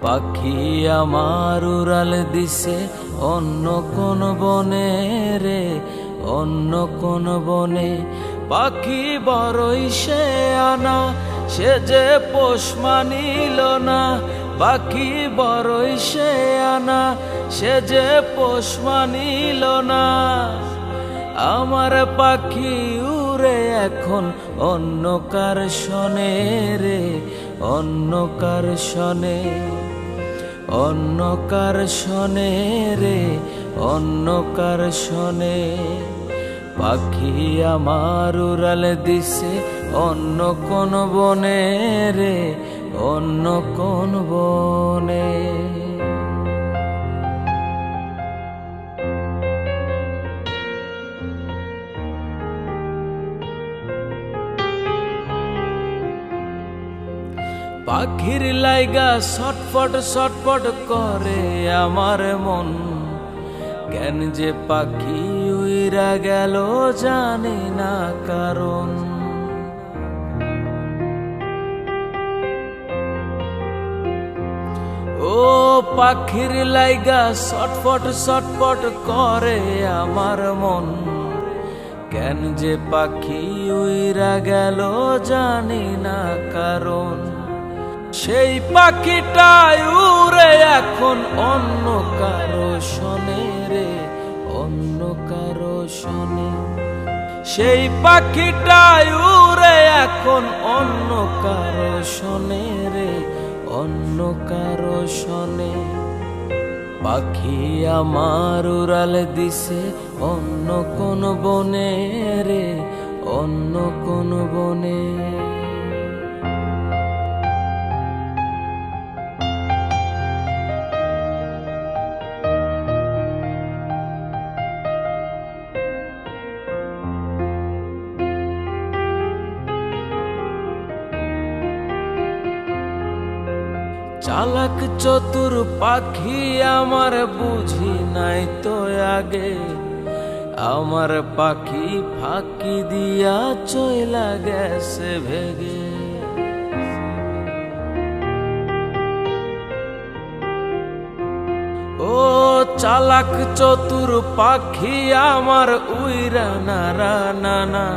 পাখি আমার উড়াল দিছে অন্য কোন বনে রে, অন্য কোন বনে। পাখি বড়ই সে আনা, সে যে পোষ মানিল না। পাখি বড়ই সে আনা, সে যে পোষ মানিল না। আমার পাখি উড়ে এখন অন্য কার শনে রে, অন্য কার শনে, অন্য কার শনে রে, অন্য কার শনে। পাখি আমার উড়াল দিছে অন্য কোন বনে রে, অন্য কোন বনে। পাখির লাইগা ছটফট ছটফট করে আমার মন, কেন যে পাখি উইরা গেল জানি না কারণ। ও পাখির লাইগা ছটফট ছটফট করে আমার মন, কেন যে পাখি উইরা গেল জানি না কারণ। সেই পাখিটাই উড়ে এখন অন্য কারো শনে রে, অন্য কারো শনে। সেই পাখিটাই উড়ে এখন অন্য কারো শনে রে, অন্য কারো শনে। পাখি আমার উড়াল দিছে অন্য কোন বনে রে, অন্য কোন বনে। চালাক চতুর পাখি আমার বুঝি নাই তো আগে, আমার পাখি ফাঁকি দিয়া চইলা গেছে ভেগে। ও চালাক চতুর পাখি আমার উইরা নারা নানা,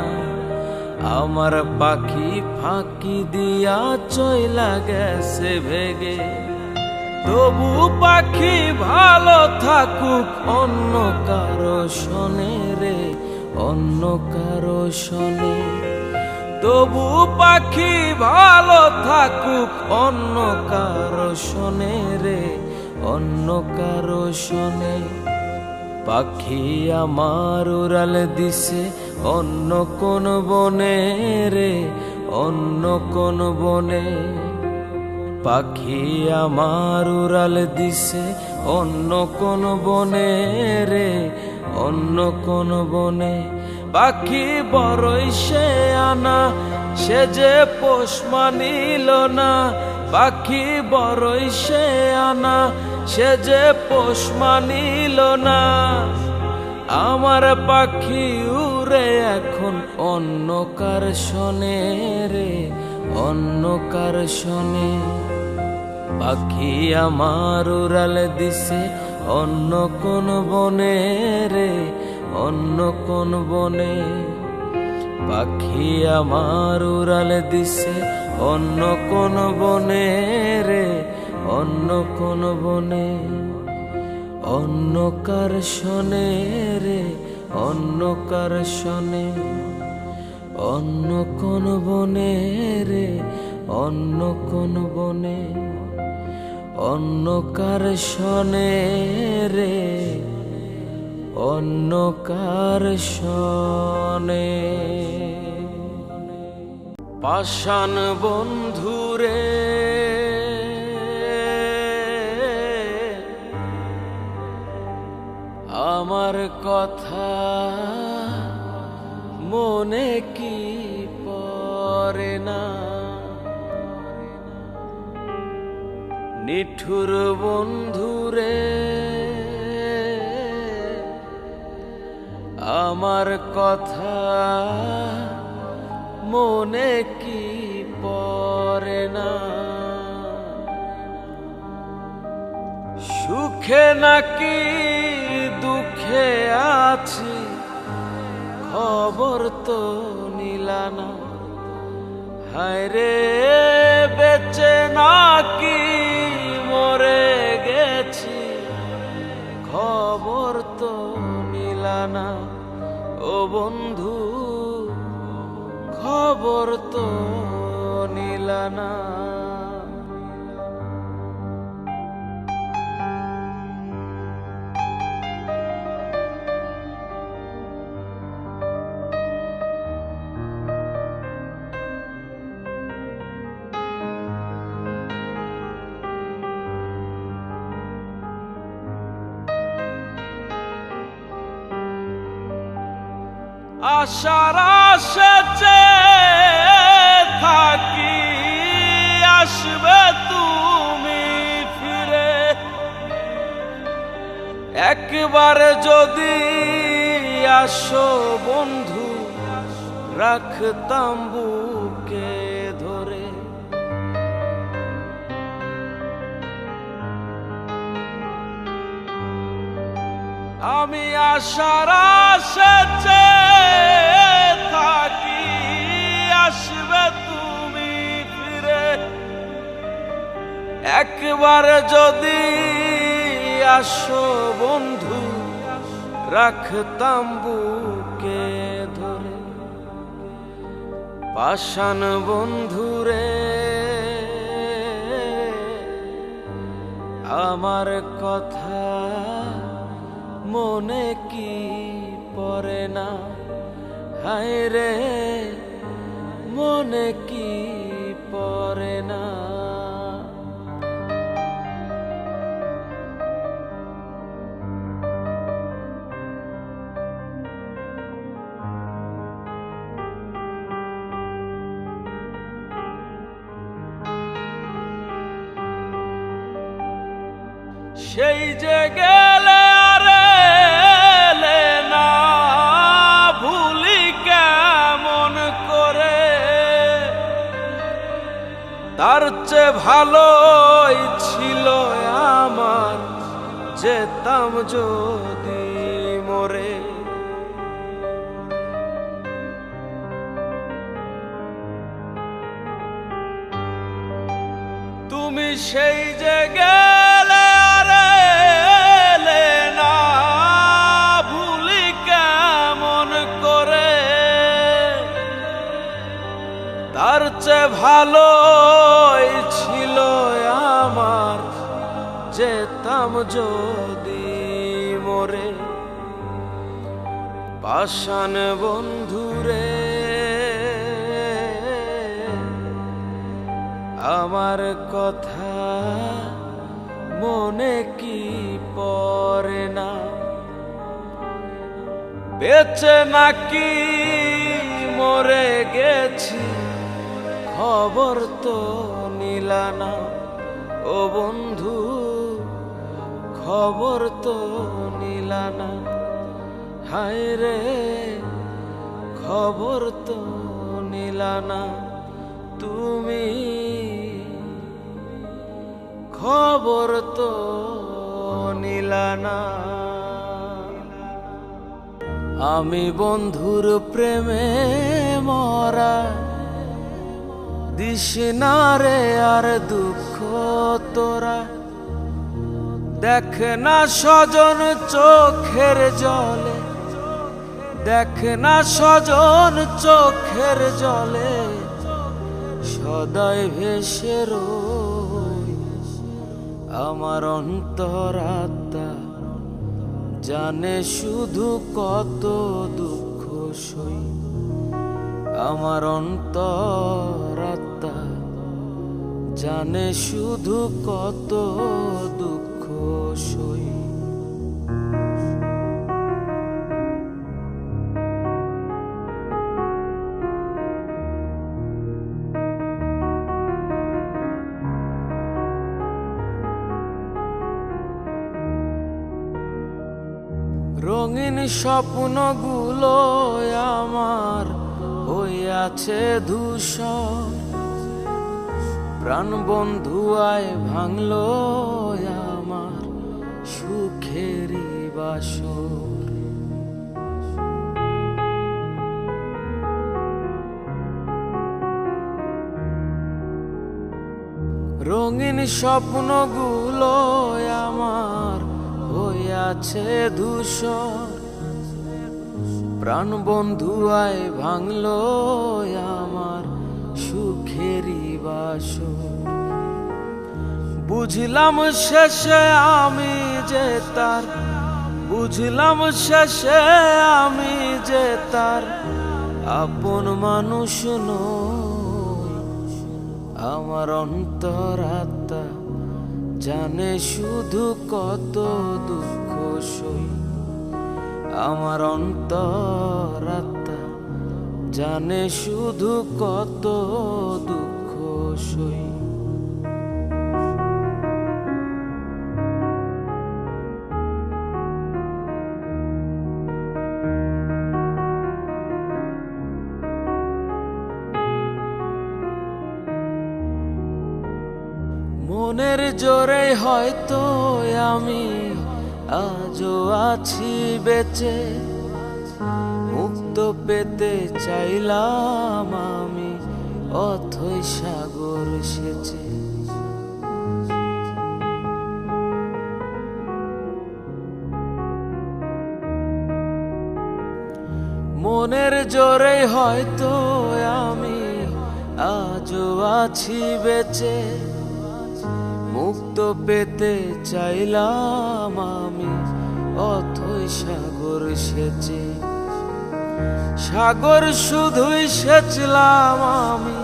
আমার পাখি ফাঁকি দিয়া চইলা গেছে ভেগে। তবু পাখি ভালো থাকুক অন্য কারো শনে রে, অন্য কারো শনে। তবু পাখি ভালো থাকুক অন্য কারো শনে রে, অন্য কারো শনে। পাখি আমার উড়াল দিছে অন্য কোন বনে রে, অন্য কোন বনে। পাখি আমার উড়াল দিছে অন্য কোন বনে রে, অন্য কোন বনে। পাখি বড়ই সে আনা, সে যে পোষ মানিল না। পাখি বড়ই সে আনা, সে যে পোষ মানিল না। আমার পাখি উড়ে এখন অন্য কার শনে রে, অন্য কার শনে। পাখি আমার উড়াল দিছে অন্য কোন বনে রে, অন্য কোন বনে। পাখি আমার উড়াল দিছে অন্য কোন বনে রে, অন্য কোন বনে। অন্য কার শনে রে, অন্য কার শনে, অন্য কোন বনে রে, অন্য কোন বনে। অন্য কার শনে রে, অন্য কার শনে। পাষাণ বন্ধুরে আমার কথা মনে কি পড়ে না। নিঠুর বন্ধুরে আমার কথা মনে কি পড়ে না। সুখে নাকি দুঃখে আছি খবর তো নিলানা। হায় রে বেঁচে নাকি মরে গেছি খবর তো নিলানা। ও বন্ধু খবর তো নিলানা। আশার আশাতে থাকি আসবে তুমি ফিরে। একবার যদি আসো বন্ধু রাখতাম বুকে ধরে। আমি আশার আশাতে থাকি আসবে তুমি ফিরে। একবার যদি আসো বন্ধু রাখতাম বুকে ধরে। পাষাণ বন্ধুরে আমার কথা মনে কি পড়ে না। হায় রে মনে কি পড়ে না। সেই যে গেলে আরে না ভুলি কেমন করে। তার চেয়ে ভালোই ছিল আমার যেতাম যদি মরে। তুমি সেই যে গেলে তার চেয়ে ভালোই ছিল আমার যেতাম যদি মরে। পাষাণ বন্ধুরে আমার কথা মনে কি পড়ে না। বেঁচে নাকি মরে গেছি খবর তো নিলানা। ও বন্ধু খবর তো নিলানা। হায় রে খবর তো নিলানা। তুমি খবর তো নিলানা। আমি বন্ধুর প্রেমে মরা দিস না রে আর দুঃখ তোরা। দেখ না স্বজন চোখের জলে, দেখ না স্বজন চোখের জলে সদাই ভেসে রই আমার অন্তরাত্মা। জানে শুধু কত দুঃখ সই আমার অন্তরাত্মা। জানে শুধু কত দুঃখ সই। রঙিন স্বপ্নগুলো আমার হইয়াছে ধূসর। প্রাণ বন্ধু আয় ভাঙলো আমার সুখেরই বাসর। রঙিন স্বপ্নগুলো আমার হইয়াছে ধূসর, প্রাণ বন্ধু আয় ভাঙলো আমার সুখেরই বাসর। বুঝলাম শেষে আমি যে তার, বুঝলাম শেষে আমি যে তার আপন মানুষ নই। আমার অন্তরাত্মা জানে শুধু কত দুঃখ সই। আমার অন্তরাত্মা জানে শুধু কত দুঃখ সই। মনের জোরে হয়তো আমি আজও আছি বেঁচে, মুক্ত পেতে চাইলাম আমি অথই সাগর সেচে। মনের জোরে হয়তো আমি আজও আছি বেঁচে, মুক্ত পেতে চাইলাম আমি অথই সাগর সেচে। সাগর শুধুই সেচলাম আমি,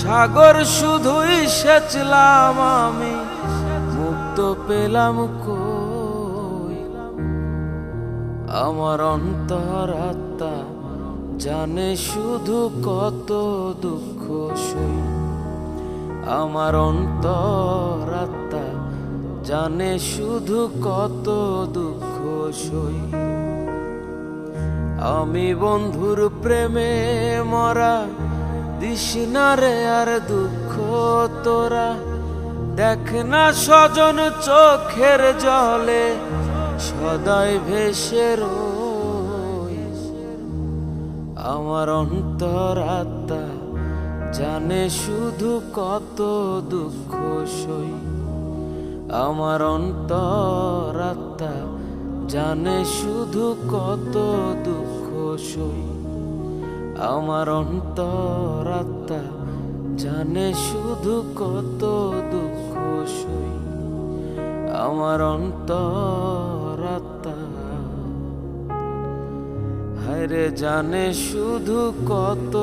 সাগর শুধুই সেচলাম আমি, মুক্ত পেলাম কই। আমার অন্তরাত্মা জানে শুধু কত দুঃখ সই। আমার অন্তরাত্মা জানে শুধু কত দুঃখ সই। আমি বন্ধুর প্রেমে মরা, দিস না রে আর দুঃখ তোরা। দেখ না স্বজন চোখের জলে সদাই ভেসে রই। আমার অন্তরাত্মা জানে শুধু কত দুঃখ সই। আমার অন্তরাত্মা জানে শুধু কত দুঃখ সই। আমার অন্তরাত্মা জানে শুধু কত দুঃখ সই। আমার অন্তরাত্মা হায়রে জানে শুধু কত